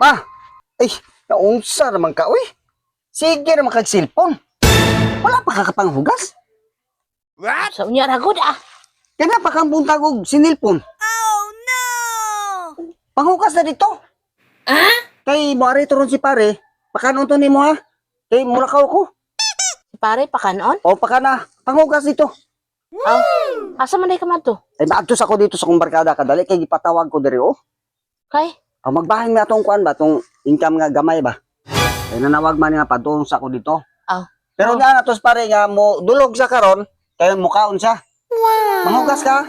Pa, ay, naunsa naman ka, uy. Sige naman kag cellphone. Wala pa ka kapanghugas. So, niya ragod ah. Kaya pa kang buntag og sinilpon. Oh no! Panghugas na dito. Ah? Kay moari turon si pare. Pakanon to nimo ha. Kay mulakaw ko. Pare, pakanon? O pakana, panghugas dito. Oh. Asa man day ka man to? Ay maadtos ako dito sa kong barkada kadali kay gipatawag ko diri oh. Kay? Magbahin mi atong kuan ba tong income nga gamay ba. Kay nanawag man nga padung sa ko dito. Oh. Pero nga natos pare nga mo dulog sa karon kay mukaon siya. Wow! Manghugas ka.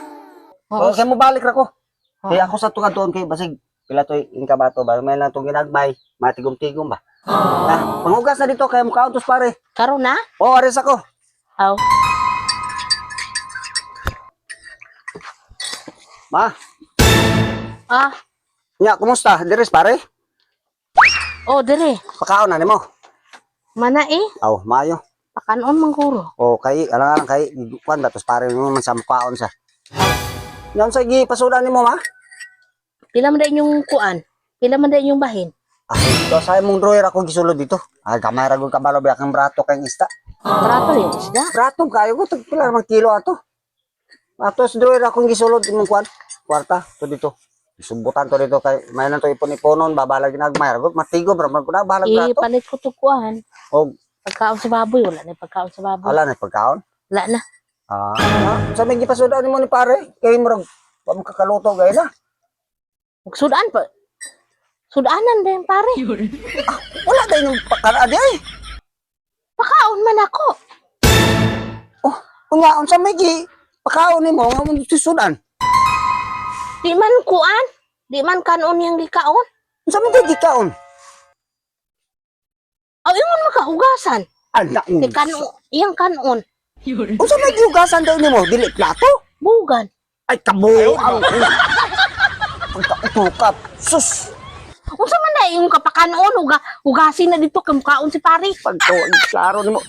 Oo. O kay mo balik ra ko. Oo. Kay ako sa tukadon kay basig pila toy income ba to ba may lang tong ginagbay matigom-tigom ba. Ah, manghugas na dito kay mukaon tos pare. Karon na? O ares ako. Oh. Ma, Ah. nya kumusta? Diris pare? Oh, dire. Pakaon na nimo. Mana eh. Aw, maayo. Pakanon man guro. O kay alang kay kuan ba tos pare mo man sa mukaon sa. Yan sa gi pasudan nimo ma. Pila man day yung kuan? Pila man day yung bahin? Ah, ito sa mong drawer ako gisulod dito. Ah, gamay ra gud kabalo biya kang brato kay ista. Trato rin isda. Brato kayo ko tag pila man kilo ato. Atos drawer akong gisulod imong kuan. Kwarta to dito. Isubutan to dito kay may nang to ipon-iponon babalag ginagmay ra gud matigo bro man kuna balag brato. Ipalit ko to kuan. Og Pagkaon sa baboy. Wala na pagkaon sa baboy. ala na pagkaon. Wala na. Sa may gipasudan nimo ni pare kay murag pa mo kakaluto gay na. Magsudaan pa. Sudanan din pare. Wala day yung pakara di ay. Pakaon man ako. Oh, unyaon sa may gi pakaon nimo nga mo sudan. Di man kuan. Di man kanon yang gikaon. Unsa man kay gikaon? Aw, ingon makahugasan. Anak Di kanon. Iyang kanon. unsa may giugasan daw nimo dili plato? Bugan. Ay kabo ang pagkatukap. Sus. Unsa man na yung kapakanon. Hugasin na dito kamukaon si pare. Pagtuwag, klaro ni mo.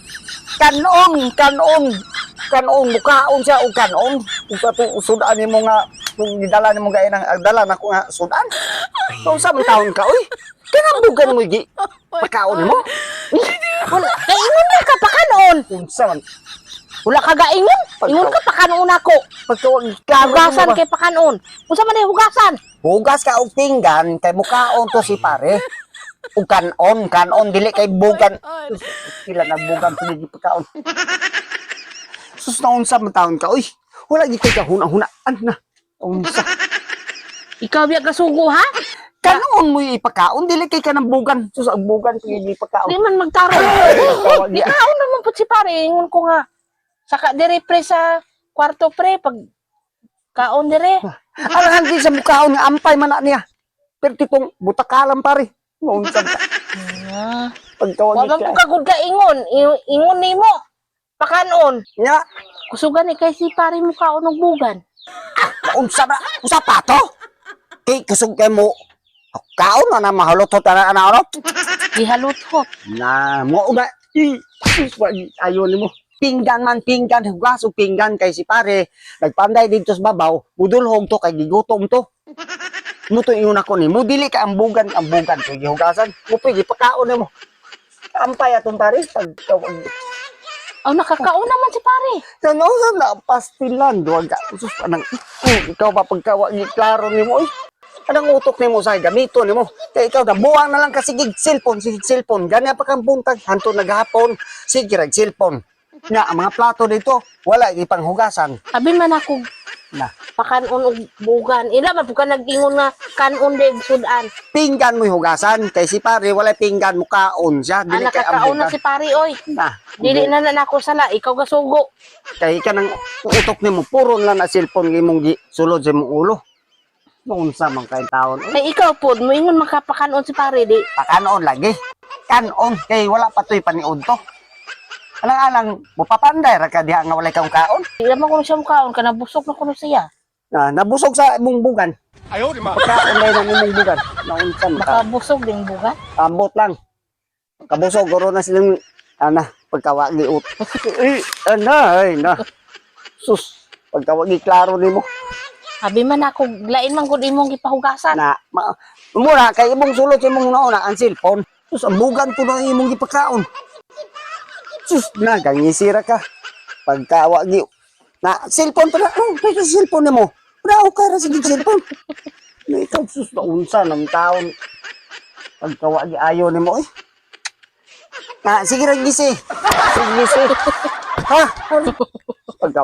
Kanon, mukaon siya o kanon. Kung sa ito, sudan ni mo nga, kung gidala ni mo gaya ng dala na ko nga sudan. Kung sa mga taon ka, uy, kinabugan mo, gi. Pagkaon ni mo. Wala. Kay ingon na kapakanon. Kung sa man, Wala ka gaingon. Ingon ka pakanon ako. pagtuwag, klaro ni Hugasan mo ba? kay pakanon. Unsa man na hugasan? Hugas ka og pinggan, kay mukaon to si pare. O kanon, dili kay bugan. Sila na bugan, pili pagkaon. Sus na unsa man taon ka, uy. Wala gi kay kahuna-hunaan na. Unsa. Ikaw biya kasugo ha? Kanon mo ipakaon, dili kay kanang bugan. Sus ang bugan pili pagkaon. Di man magtaro. Tawag Di niya. kaon naman po si pare. Ingon ko nga. Saka dire pre sa kwarto pre. Pag kaon dire. Alangan di sa mukhaon nga ampay man na niya. Pero tipong butakalam pare. Unsa ka. Ah. Pagtawag Wala niya. mo kagud ka ingon. Ingon nimo. Pakanon. Nya, Kusugan ni kay si pare mo kaon og bugan. unsa ba? Unsa pa to? Kay kusog kay mo. Kaon na mahalotot na ano? Gihalutot. Na mo ba? Sus ayo nimo. Pinggan, hugas o pinggan kay si pare. Nagpanday dito sa babaw, budulhog to kay gigutom to. Mo to ingon ako ni, mo dili ka ambugan kay gihugasan. Mo pigi pagkaon nimo. Ampay atong pare pagtawag. Aw nakakaon naman si pare. Ano na pastilan duwag ka. Sus anang ikaw ba pagkawa ni klaro nimo oy. Anang utok nimo sa gamito nimo. Kay ikaw na buwang na lang ka sige cellphone. Gani pa kang buntag hanto naghapon. Sige rag cellphone. Nga ang mga plato dito wala ipanghugasan. Sabi man ako Na pakanon og bugan. Ila man ka nag-ingon nga kanon dig sudan. pinggan mo hugasan kay si pare wala pinggan mo kaon siya dili kay Nakakaon na ambugan. si pare oy. Na Dili na nako sala. Ikaw gasugo. kay kanang utok nimo puro lang na cellphone imong sulod sa imong ulo. Noon sa man kay taon. Kay ikaw pod mo ingon makapakanon si pare di. Kanon lagi. Kanon kay wala pa toy paniud to. Alang-alang mo papanday ra ka diha nga walay kang kaon. Di naman kuno siya mukaon ka nabusog na kuno siya. Na nabusog sa imong bugan. Ayaw di ma. Kaon na imong bugan. Naunsan Baka ka. busog ding bugan. Ambot lang. Kabusog guro na silang pagkawagi ut. Ay na. Sus, pagkawagi klaro nimo. Sabi man ako, lain man gud imong gipahugasan. Na, mura, kay imong sulod sa imong nauna, ang cellphone. Sus, ambugan ko na imong ipakaon. Sus, na, gangisira ka. Pagkawa, na, cellphone pa na, kaya sa cellphone mo. Bravo ka ra sige cellphone. Na ikaw, sus, naunsa ng taon. Pagkawa, ayaw ni mo, eh. Na, sige, gisi. Sige, gisi. Ha? Pagkawa.